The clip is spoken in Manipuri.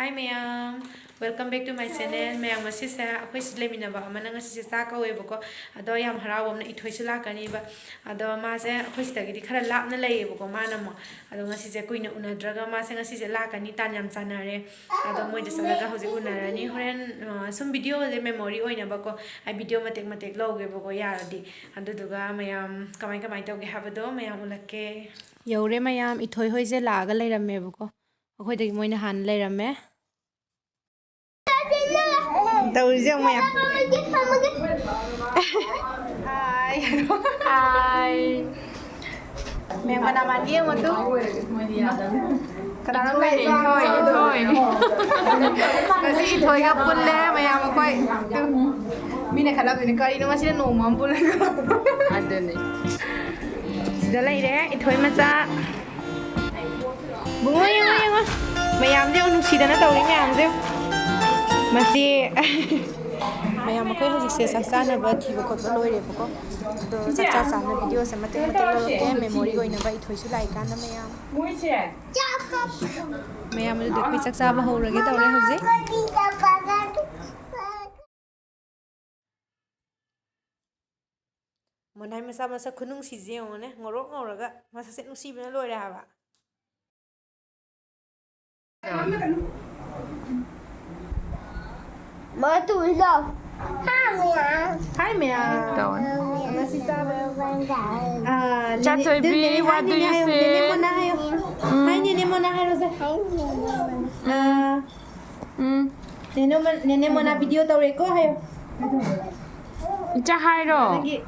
Hi mayam, welcome back to my channel. Mayam ngasi sa akhoi sidle minaba amana ngasi se sa kawe bako ado yam haraw amna ithoi sila kani ba ado ma se akhoi sidagi di khara lapna lay bako mana mo ado ngasi se kuina unadraga ma se ngasi se la kani tan yam chanare ado moi de salaga hoji unarani horen sum video je memory oina bako ai video matek loge bako yaradi ado duga mayam kamai toge habado mayam ulake yaure mayam ithoi hoi je laga leiramme bako akhoi dagi moina han leiramme Taurizio maya. Hai. Hai. Mẹ mà làm ăn riêng mà tu. Cái đó nó lại thôi. Cái gì thôi gặp quân lẽ mày mà coi. Mình này khá là cái coi nó mà chỉ nổ mắm quân lẽ. Anh đây này. Đó lại đấy, thôi mà ra. Bung ơi. Mày làm gì ông xí đó nó tàu đi làm gì? Masi mayam ko hojik se saksa na ba thibo khot ba loi re bako do saksa sa na video se mate lo ke memory go ina ba ithoi su lai kan na mayam moi che mayam de dekhi saksa ba ho rage tawre hojik monai masa khunung si je ne ngorok ngoraga masa se nusi bina loi re ha ba Mới tuổi rồi. Hi mẹ. Cha chơi bi, what do you say? Hai nene mona hai rồi. Nene mona video tau reko hayo. Cha hai rồi.